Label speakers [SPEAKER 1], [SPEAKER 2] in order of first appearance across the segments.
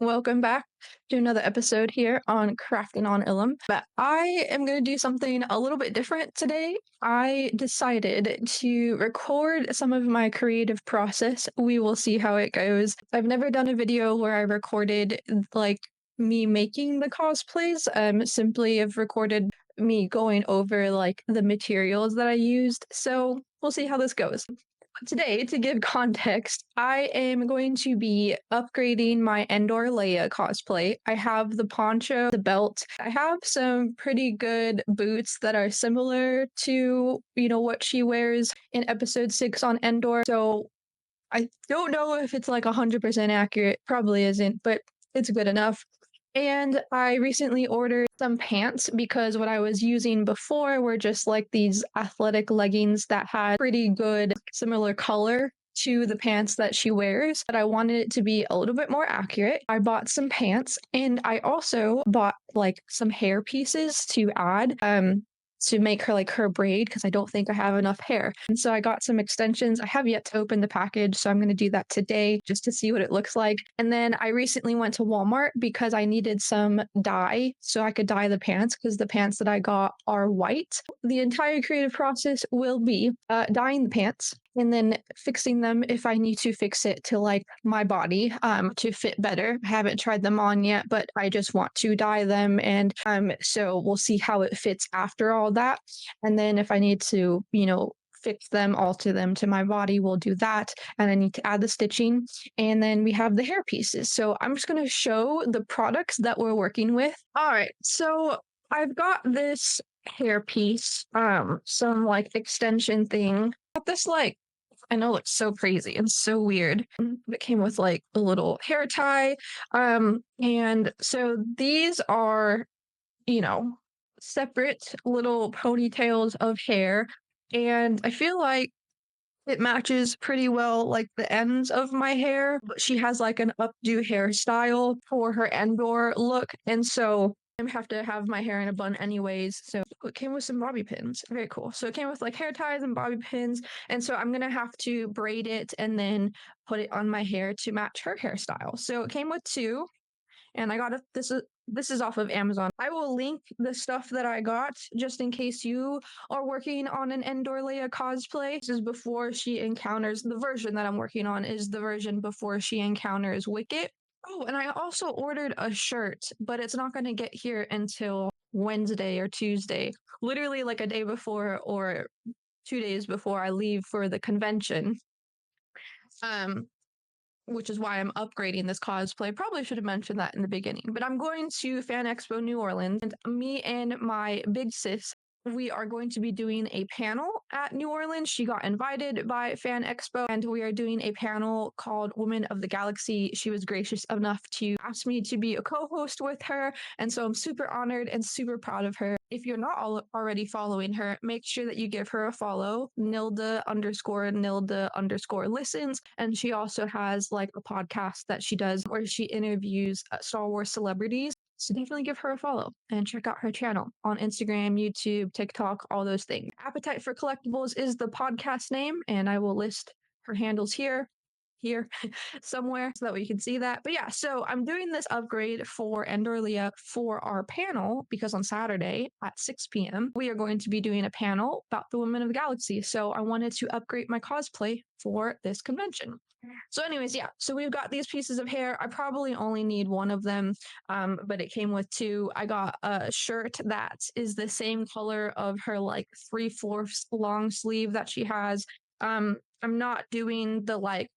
[SPEAKER 1] Welcome back to another episode here on Crafting on Ilum. But I am going to do something a little bit different today. I decided to record some of my creative process. We will see how it goes. I've never done a video where I recorded like me making the cosplays. Simply have recorded me going over like the materials that I used. So we'll see how this goes. Today, to give context, I am going to be upgrading my Endor Leia cosplay. I have the poncho, the belt. I have some pretty good boots that are similar to, what she wears in episode 6 on Endor. So I don't know if it's like 100% accurate. Probably isn't, but it's good enough. And I recently ordered some pants because what I was using before were just like these athletic leggings that had pretty good similar color to the pants that she wears, but I wanted it to be a little bit more accurate. I bought some pants and I also bought like some hair pieces to add to make her like her braid because I don't think I have enough hair. And so I got some extensions. I have yet to open the package, so I'm going to do that today just to see what it looks like. And then I recently went to Walmart because I needed some dye so I could dye the pants because the pants that I got are white. The entire creative process will be dyeing the pants and then fixing them if I need to fix it to like my body to fit better. I haven't tried them on yet, but I just want to dye them, and so we'll see how it fits after all that. And then if I need to, fix them, alter them to my body, we'll do that. And I need to add the stitching, and then we have the hair pieces. So I'm just going to show the products that we're working with. All right, so I've got this hair piece, some like extension thing. Got this like, I know it's so crazy and so weird. It came with like a little hair tie. And so these are, you know, separate little ponytails of hair. And I feel like it matches pretty well like the ends of my hair, but she has like an updo hairstyle for her Endor look. And so I have to have my hair in a bun anyways. So it came with some bobby pins. Very cool. So it came with like hair ties and bobby pins. And so I'm going to have to braid it and then put it on my hair to match her hairstyle. So it came with two, and I got it. This is off of Amazon. I will link the stuff that I got just in case you are working on an Endor Leia cosplay. This is before she encounters, the version that I'm working on is the version before she encounters Wicket. Oh, and I also ordered a shirt, but it's not going to get here until Wednesday or Tuesday, literally like a day before or 2 days before I leave for the convention. Which is why I'm upgrading this cosplay. Probably should have mentioned that in the beginning. But I'm going to Fan Expo New Orleans, and me and my big sis, we are going to be doing a panel at New Orleans. She got invited by Fan Expo, and we are doing a panel called Women of the Galaxy. She was gracious enough to ask me to be a co-host with her, and so I'm super honored and super proud of her. If you're not already following her, make sure that you give her a follow, Nilda_listens. And she also has like a podcast that she does where she interviews Star Wars celebrities. So definitely give her a follow and check out her channel on Instagram, YouTube, TikTok, all those things. Appetite for Collectibles is the podcast name, and I will list her handles here somewhere so that way you can see that. But yeah, so I'm doing this upgrade for Endor Leia for our panel because on Saturday at 6 p.m. we are going to be doing a panel about the Women of the Galaxy. So I wanted to upgrade my cosplay for this convention. So anyways, yeah, so we've got these pieces of hair. I probably only need one of them, but it came with two. I got a shirt that is the same color of her like 3/4 long sleeve that she has. I'm not doing the like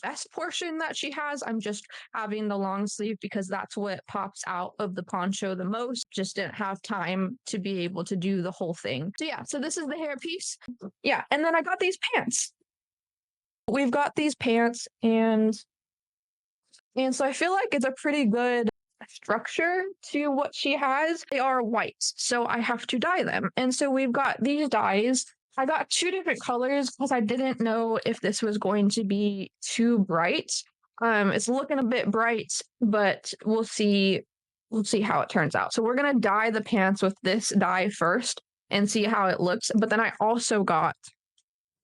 [SPEAKER 1] vest portion that she has. I'm just having the long sleeve because that's what pops out of the poncho the most. Just didn't have time to be able to do the whole thing. So yeah, so this is the hair piece. Yeah, and then I got these pants. We've got these pants, and so I feel like it's a pretty good structure to what she has. They are white, so I have to dye them. And so we've got these dyes. I got two different colors because I didn't know if this was going to be too bright. It's looking a bit bright, but we'll see. We'll see how it turns out. So we're gonna dye the pants with this dye first and see how it looks. But then I also got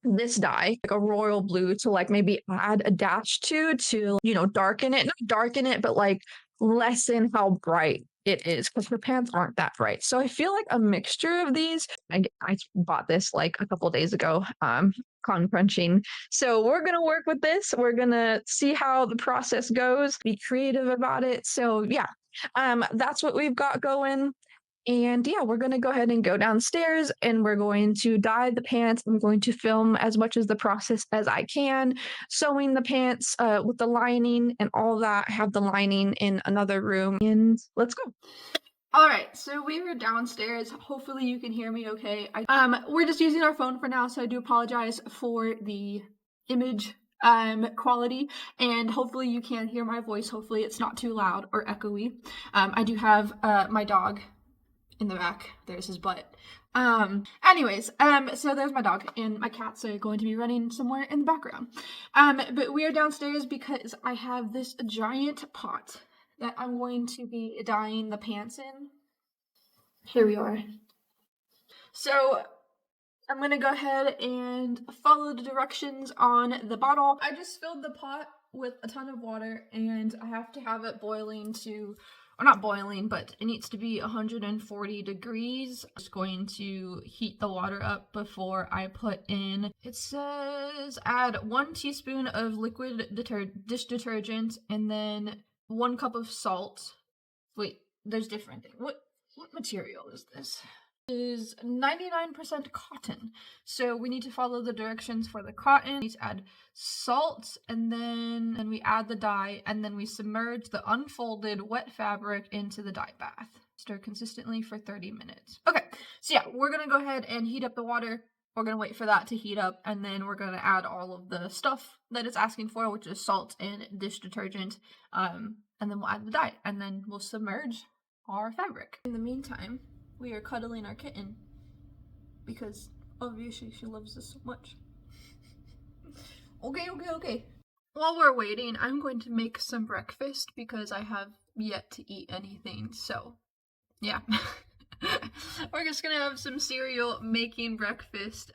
[SPEAKER 1] this dye, like a royal blue, to like maybe add a dash to, you know, darken it, not darken it, but like lessen how bright it is because her pants aren't that bright. So I feel like a mixture of these. I bought this like a couple days ago, con crunching. So we're gonna work with this. We're gonna see how the process goes, be creative about it. So yeah, that's what we've got going. And yeah, we're going to go ahead and go downstairs and we're going to dye the pants. I'm going to film as much as the process as I can, sewing the pants with the lining and all that. Have the lining in another room and let's go. All right, so we were downstairs. Hopefully you can hear me okay. We're just using our phone for now, so I do apologize for the image quality, and hopefully you can hear my voice. Hopefully it's not too loud or echoey. I do have my dog in the back. There's his butt. So there's my dog and my cats are going to be running somewhere in the background. But we are downstairs because I have this giant pot that I'm going to be dyeing the pants in. Here we are. So I'm gonna go ahead and follow the directions on the bottle. I just filled the pot with a ton of water and I have to have it boiling to, or not boiling, but it needs to be 140 degrees. I'm just going to heat the water up before I put in, it says add 1 teaspoon of liquid dish detergent and then 1 cup of salt. Wait, there's different things. What material is this? Is 99% cotton. So we need to follow the directions for the cotton. We need to add salt and then we add the dye and then we submerge the unfolded wet fabric into the dye bath. Stir consistently for 30 minutes. Okay, so yeah, we're gonna go ahead and heat up the water. We're gonna wait for that to heat up and then we're gonna add all of the stuff that it's asking for, which is salt and dish detergent. And then we'll add the dye and then we'll submerge our fabric. In the meantime, we are cuddling our kitten because obviously she loves us so much. Okay. While we're waiting, I'm going to make some breakfast because I have yet to eat anything, so yeah. We're just gonna have some cereal making breakfast.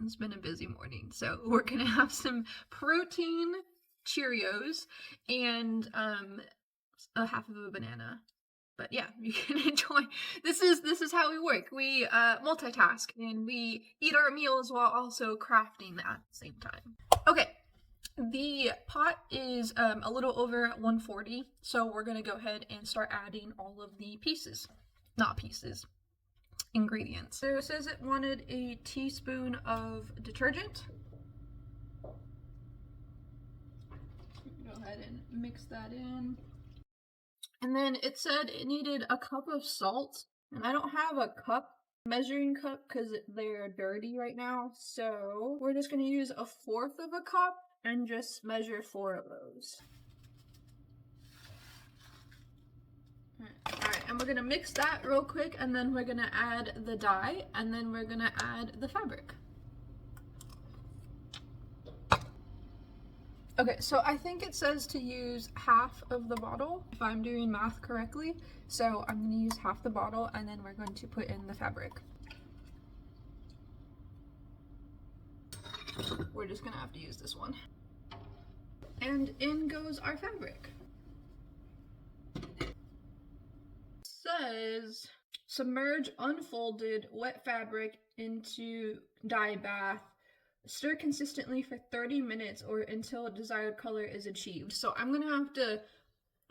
[SPEAKER 1] It's been a busy morning, so we're gonna have some protein Cheerios and a half of a banana. But yeah, you can enjoy. This is how we work. We multitask and we eat our meals while also crafting at the same time. Okay, the pot is a little over 140, so we're gonna go ahead and start adding all of the ingredients. So it says it wanted a teaspoon of detergent. Go ahead and mix that in. And then it said it needed a cup of salt, and I don't have a measuring cup because they're dirty right now, so we're just going to use 1/4 of a cup and just measure 4 of those. Alright, and we're going to mix that real quick, and then we're going to add the dye, and then we're going to add the fabric. Okay, so I think it says to use half of the bottle, if I'm doing math correctly. So I'm going to use half the bottle and then we're going to put in the fabric. We're just going to have to use this one. And in goes our fabric. It says submerge unfolded wet fabric into dye bath. Stir consistently for 30 minutes or until a desired color is achieved. So I'm gonna have to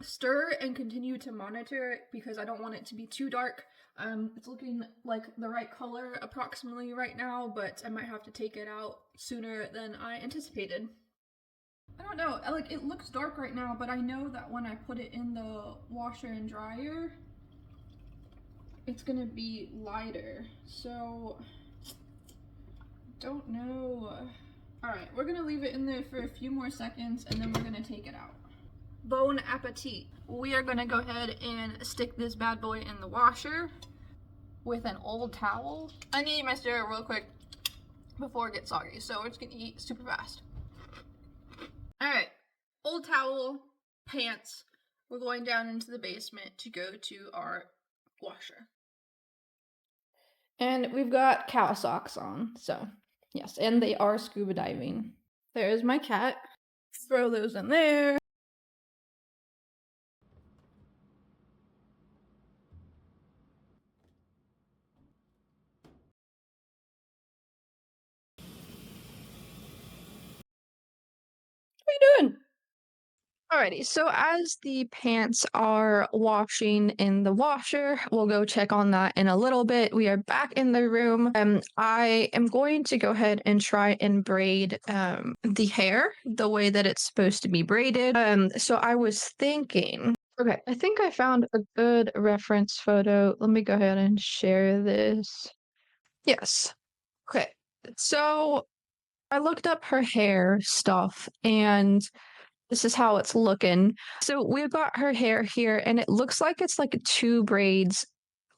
[SPEAKER 1] stir and continue to monitor it because I don't want it to be too dark. It's looking like the right color approximately right now, but I might have to take it out sooner than I anticipated. I don't know, like it looks dark right now, but I know that when I put it in the washer and dryer, it's gonna be lighter. So don't know. Alright, we're gonna leave it in there for a few more seconds and then we're gonna take it out. Bon appetit. We are gonna go ahead and stick this bad boy in the washer with an old towel. I need my cereal real quick before it gets soggy, so we're just gonna eat super fast. Alright, old towel, pants. We're going down into the basement to go to our washer. And we've got cow socks on, so Yes, and they are scuba diving. There's my cat. Throw those in there. What are you doing? Alrighty, so as the pants are washing in the washer, we'll go check on that in a little bit. We are back in the room. I am going to go ahead and try and braid the hair the way that it's supposed to be braided. So I was thinking, okay, I think I found a good reference photo. Let me go ahead and share this. Yes. Okay. So I looked up her hair stuff and this is how it's looking. So we've got her hair here, and it looks like it's like two braids,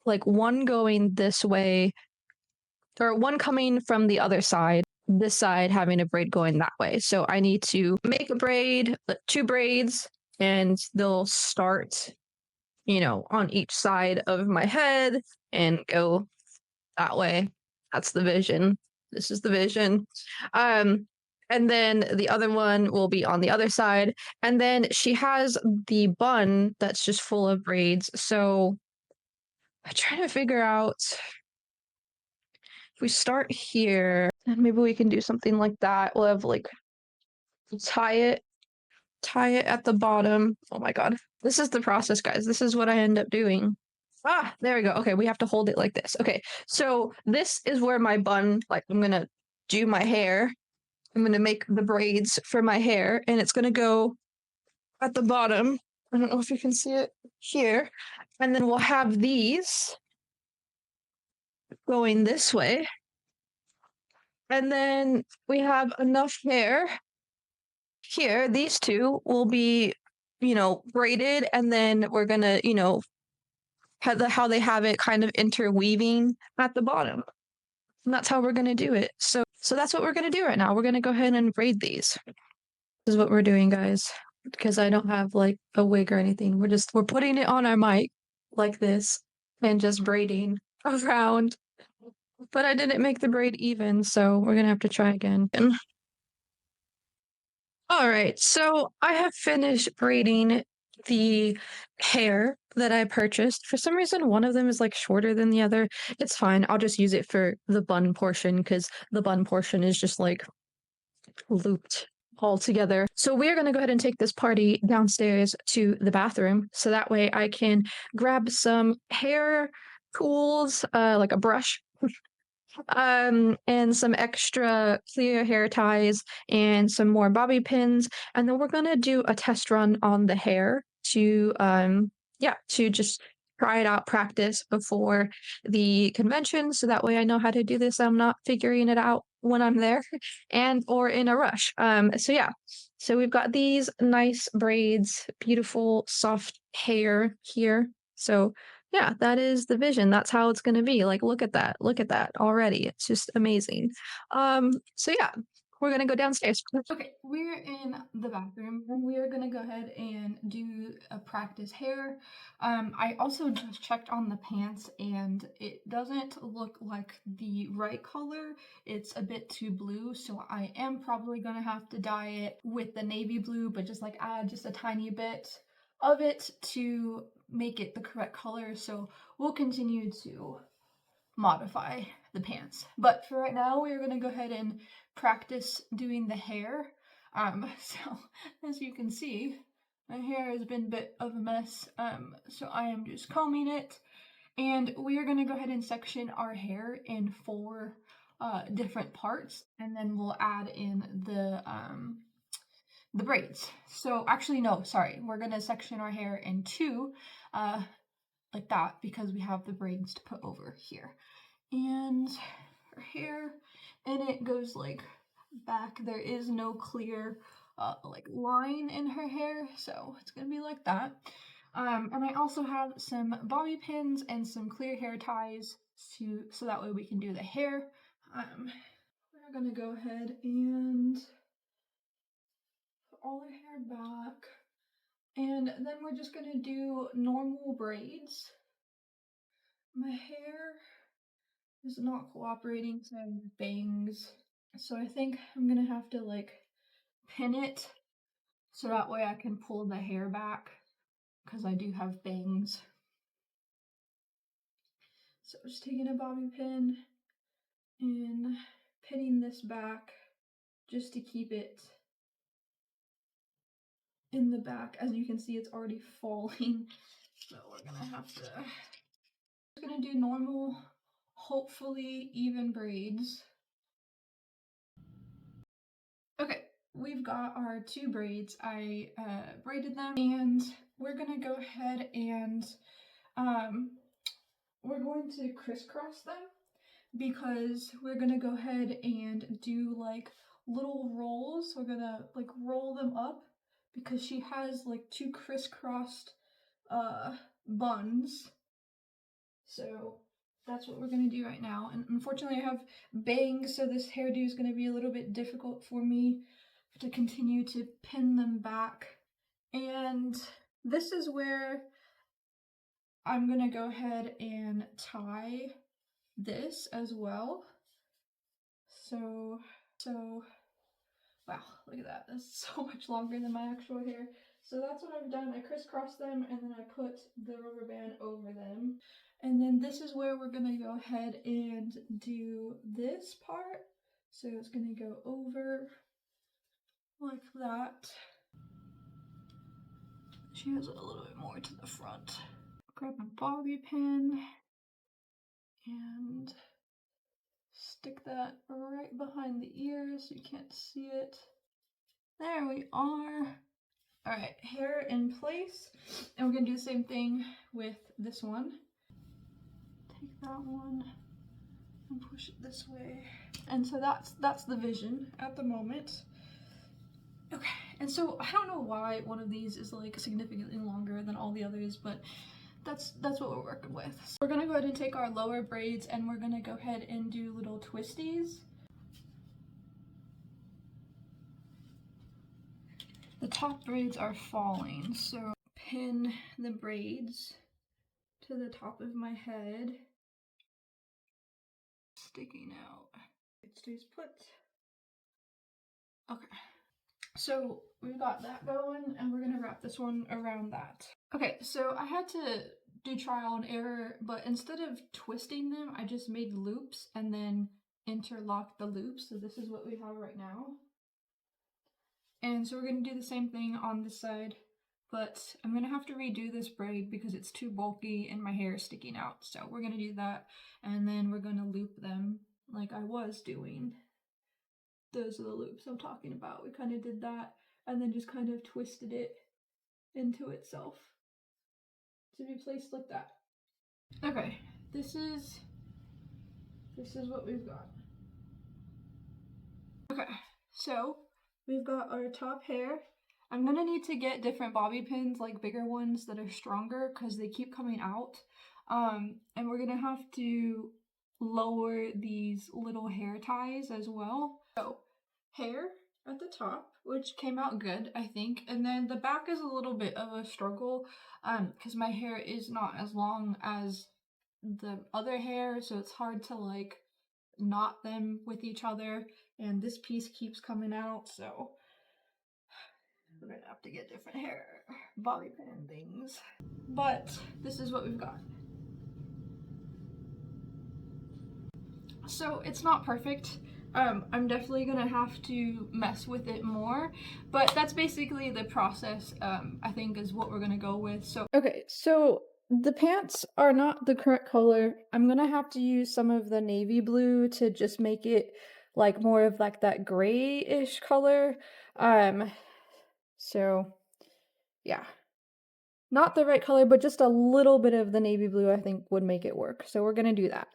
[SPEAKER 1] like one going this way, or one coming from the other side, this side having a braid going that way. So I need to make a braid, two braids, and they'll start, on each side of my head and go that way. That's the vision. This is the vision. Um, and then the other one will be on the other side. And then she has the bun that's just full of braids. So I'm trying to figure out if we start here, and maybe we can do something like that. We'll have like tie it, tie it at the bottom. Oh my god. This is the process, guys. This is what I end up doing. Ah, there we go. Okay, we have to hold it like this. Okay, so this is where my bun, like, I'm gonna do my hair. I'm gonna make the braids for my hair, and it's gonna go at the bottom. I don't know if you can see it here. And then we'll have these going this way. And then we have enough hair here. These two will be, braided, and then we're gonna, how they have it kind of interweaving at the bottom. And that's how we're gonna do it. So that's what we're gonna do right now. We're gonna go ahead and braid these. This is what we're doing, guys. Because I don't have like a wig or anything. We're putting it on our mic like this and just braiding around. But I didn't make the braid even, so we're gonna have to try again. All right, so I have finished braiding the hair that I purchased. For some reason, one of them is like shorter than the other. It's fine. I'll just use it for the bun portion because the bun portion is just like looped all together. So we're going to go ahead and take this party downstairs to the bathroom so that way I can grab some hair tools, like a brush, and some extra clear hair ties and some more bobby pins. And then we're gonna do a test run on the hair to to just try it out, practice before the convention, so that way I know how to do this. I'm not figuring it out when I'm there and or in a rush. So yeah. So we've got these nice braids, beautiful soft hair here. So yeah, that is the vision. That's how it's gonna be. Like, look at that. Look at that already. It's just amazing. So yeah, we're gonna go downstairs. Okay, we're in the bathroom and we are gonna go ahead and do a practice hair. I also just checked on the pants and it doesn't look like the right color. It's a bit too blue, so I am probably gonna have to dye it with the navy blue, but just like add just a tiny bit of it to make it the correct color. So we'll continue to modify the pants. But for right now, we're going to go ahead and practice doing the hair. So as you can see, my hair has been a bit of a mess. So I am just combing it, and we are going to go ahead and section our hair in four different parts, and then we'll add in the braids. So actually, no, sorry. We're gonna section our hair in two, like that, because we have the braids to put over here. And her hair, and it goes like back. There is no clear like line in her hair, so it's gonna be like that. And I also have some bobby pins and some clear hair ties so that way we can do the hair. We're gonna go ahead and put all her hair back. And then we're just gonna do normal braids. My hair is not cooperating, so I have bangs. So I think I'm gonna have to like pin it so that way I can pull the hair back because I do have bangs. So just taking a bobby pin and pinning this back just to keep it in the back. As you can see, it's already falling. So we're gonna have to, just gonna do normal, hopefully even braids. Okay, we've got our 2 braids. I braided them, and we're gonna go ahead and we're going to crisscross them because we're gonna go ahead and do like little rolls. We're gonna like roll them up because she has like 2 crisscrossed buns. So that's what we're gonna do right now. And unfortunately I have bangs, so this hairdo is gonna be a little bit difficult for me to continue to pin them back. And this is where I'm gonna go ahead and tie this as well. So, wow, look at that. That's so much longer than my actual hair. So that's what I've done. I crisscrossed them and then I put the rubber band over them. And then this is where we're gonna go ahead and do this part. So it's gonna go over like that. She has a little bit more to the front. Grab a bobby pin and stick that right behind the ears so you can't see it. There we are. Alright, hair in place. And we're gonna do the same thing with this one. Take that one and push it this way. And so that's the vision at the moment. Okay, and so I don't know why one of these is like significantly longer than all the others, but that's what we're working with. So we're gonna go ahead and take our lower braids and we're gonna go ahead and do little twisties. The top braids are falling, so pin the braids to the top of my head, sticking out. It stays put. Okay, so we've got that going and we're gonna wrap this one around that. Okay, so I had to do trial and error, but instead of twisting them, I just made loops and then interlocked the loops. So this is what we have right now. And so we're gonna do the same thing on this side, but I'm gonna have to redo this braid because it's too bulky and my hair is sticking out. So we're gonna do that and then we're gonna loop them like I was doing. Those are the loops I'm talking about. We kind of did that and then just kind of twisted it into itself to be placed like that. Okay, this is what we've got. Okay, so we've got our top hair. I'm gonna need to get different bobby pins, like bigger ones that are stronger because they keep coming out. And we're gonna have to lower these little hair ties as well. So hair at the top, which came out good, I think. And then the back is a little bit of a struggle because my hair is not as long as the other hair, so it's hard to like knot them with each other, and this piece keeps coming out, so we're gonna have to get different hair bobby pin things. But this is what we've got. So it's not perfect. I'm definitely gonna have to mess with it more, but that's basically the process, I think is what we're gonna go with. So okay, so the pants are not the correct color. I'm gonna have to use some of the navy blue to just make it like more of like that grayish color. So yeah. Not the right color, but just a little bit of the navy blue I think would make it work. So we're gonna do that.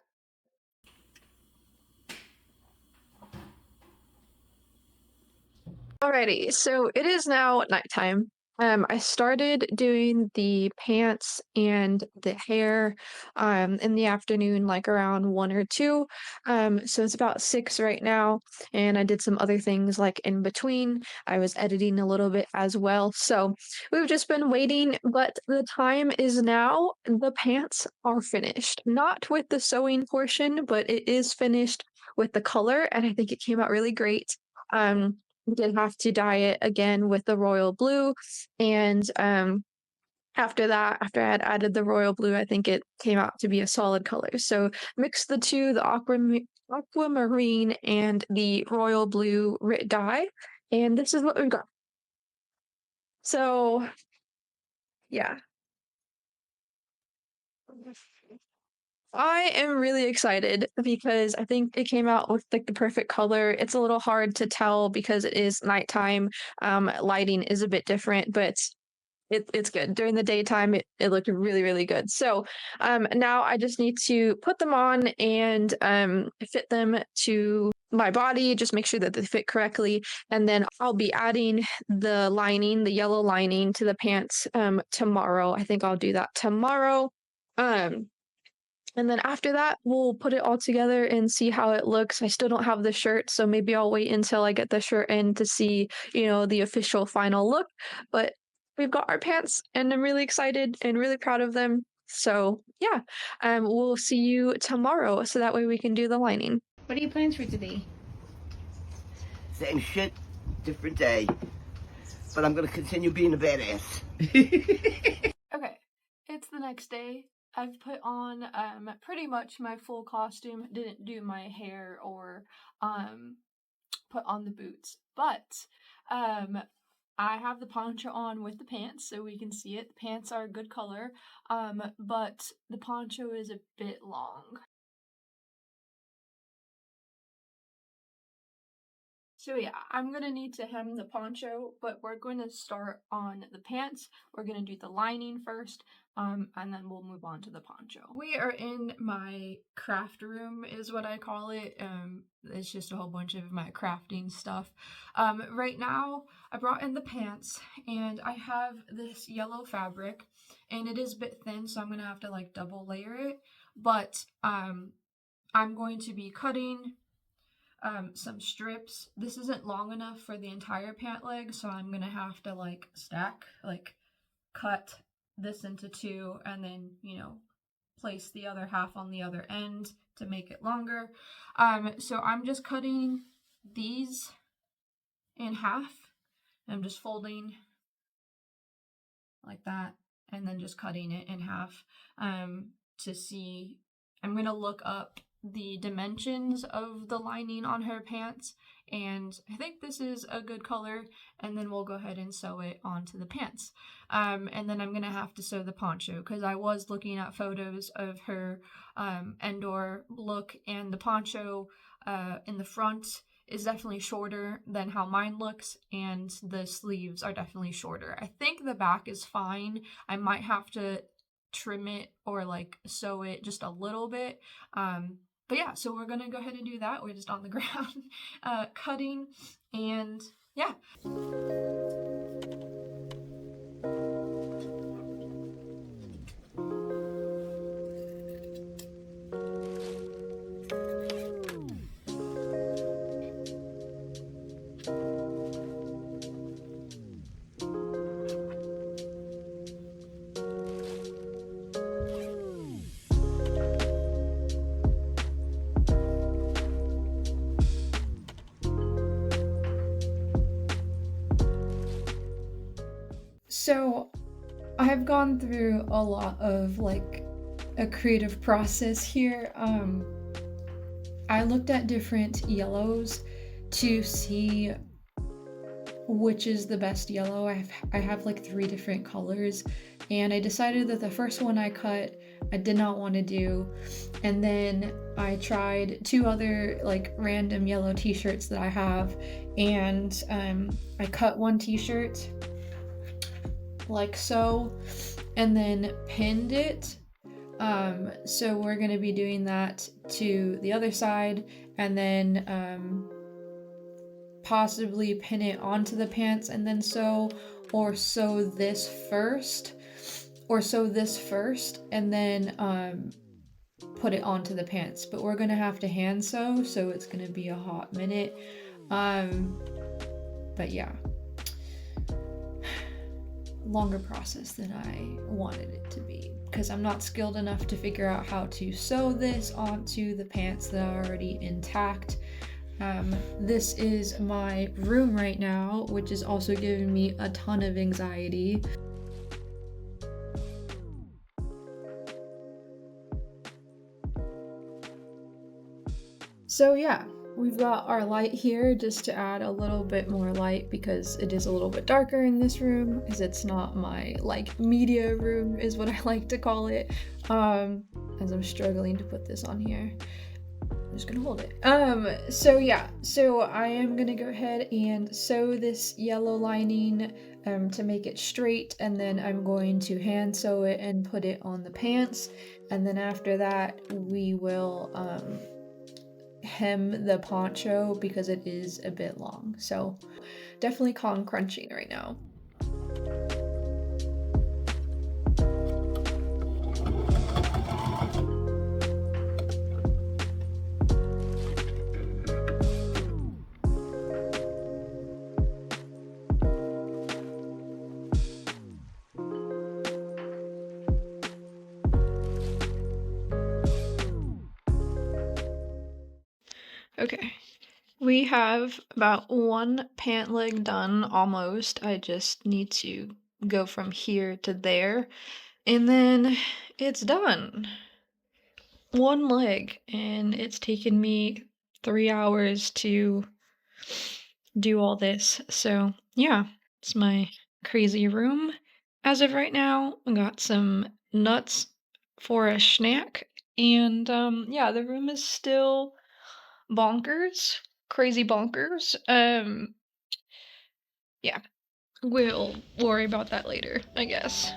[SPEAKER 1] Alrighty, so it is now nighttime. I started doing the pants and the hair in the afternoon, like around 1 or 2. So it's about 6 right now, and I did some other things like in between. I was editing a little bit as well. So we've just been waiting, but the time is now. The pants are finished. Not with the sewing portion, but it is finished with the color, and I think it came out really great. We did have to dye it again with the royal blue, and after that, after I had added the royal blue, I think it came out to be a solid color. So mix the two, the aquamarine and the royal blue dye, and this is what we've got. So yeah, I am really excited because I think it came out with like the perfect color. It's a little hard to tell because it is nighttime. Lighting is a bit different, but it's good. During the daytime, it looked really, really good. So now I just need to put them on and fit them to my body, just make sure that they fit correctly. And then I'll be adding the lining, the yellow lining to the pants tomorrow. I think I'll do that tomorrow. Um, and then after that, we'll put it all together and see how it looks. I still don't have the shirt, so maybe I'll wait until I get the shirt in to see, the official final look. But we've got our pants, and I'm really excited and really proud of them. So yeah, we'll see you tomorrow, so that way we can do the lining.
[SPEAKER 2] What are your plans for today?
[SPEAKER 3] Same shit, different day. But I'm gonna continue being a badass.
[SPEAKER 1] Okay, it's the next day. I've put on pretty much my full costume. Didn't do my hair or put on the boots, but I have the poncho on with the pants so we can see it. The pants are a good color, but the poncho is a bit long. So yeah, I'm gonna need to hem the poncho, but we're going to start on the pants. We're gonna do the lining first, and then we'll move on to the poncho. We are in my craft room, is what I call it. It's just a whole bunch of my crafting stuff. Right now, I brought in the pants, and I have this yellow fabric, and it is a bit thin, so I'm gonna have to like double layer it. But I'm going to be cutting some strips. This isn't long enough for the entire pant leg, so I'm gonna have to like stack, like cut this into two and then, place the other half on the other end to make it longer. So I'm just cutting these in half. I'm just folding like that and then just cutting it in half to see. I'm gonna look up the dimensions of the lining on her pants, and I think this is a good color, and then we'll go ahead and sew it onto the pants. And then I'm gonna have to sew the poncho because I was looking at photos of her Endor look, and the poncho in the front is definitely shorter than how mine looks, and the sleeves are definitely shorter. I think the back is fine. I might have to trim it or like sew it just a little bit. But yeah, so we're gonna go ahead and do that. We're just on the ground cutting, and yeah. So I've gone through a lot of like a creative process here. I looked at different yellows to see which is the best yellow. I have like 3 different colors, and I decided that the first one I cut I did not want to do, and then I tried 2 other like random yellow t-shirts that I have, and I cut one t-shirt like so, and then pinned it. So we're gonna be doing that to the other side, and then possibly pin it onto the pants and then sew, or sew this first, and then put it onto the pants. But we're gonna have to hand sew, so it's gonna be a hot minute. But yeah, longer process than I wanted it to be. because I'm not skilled enough to figure out how to sew this onto the pants that are already intact. This is my room right now, which is also giving me a ton of anxiety. So yeah, we've got our light here just to add a little bit more light because it is a little bit darker in this room because it's not my like media room is what I like to call it. As I'm struggling to put this on here. I'm just gonna hold it. So yeah, so I am gonna go ahead and sew this yellow lining to make it straight, and then I'm going to hand sew it and put it on the pants, and then after that we will hem the poncho because it is a bit long. So definitely calm crunching right now. Okay, we have about one pant leg done almost. I just need to go from here to there, and then it's done. One leg, and it's taken me 3 hours to do all this. So, yeah, it's my crazy room. As of right now, I got some nuts for a snack, and yeah, the room is still bonkers, crazy bonkers. Yeah, we'll worry about that later, I guess.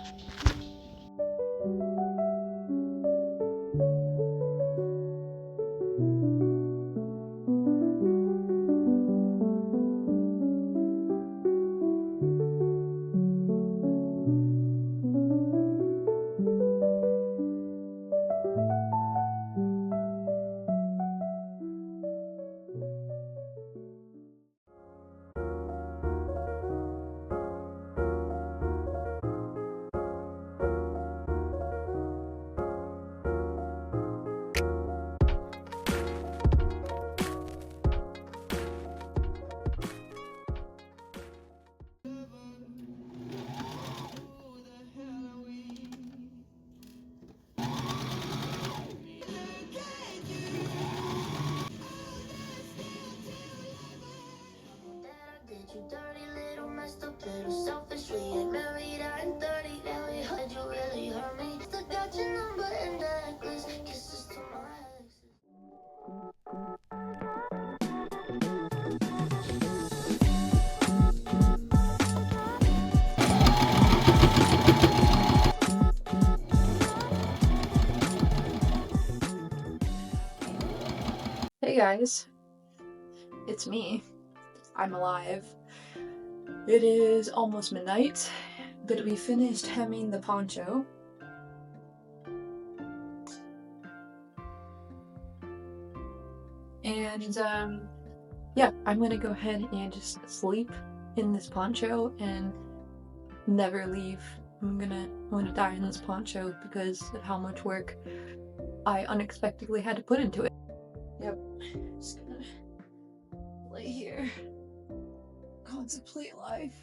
[SPEAKER 1] Hey guys, it's me. I'm alive. It is almost midnight, but we finished hemming the poncho. And yeah, I'm gonna go ahead and just sleep in this poncho and never leave. I'm gonna die in this poncho because of how much work I unexpectedly had to put into it. Yep, just gonna lay here, contemplate life.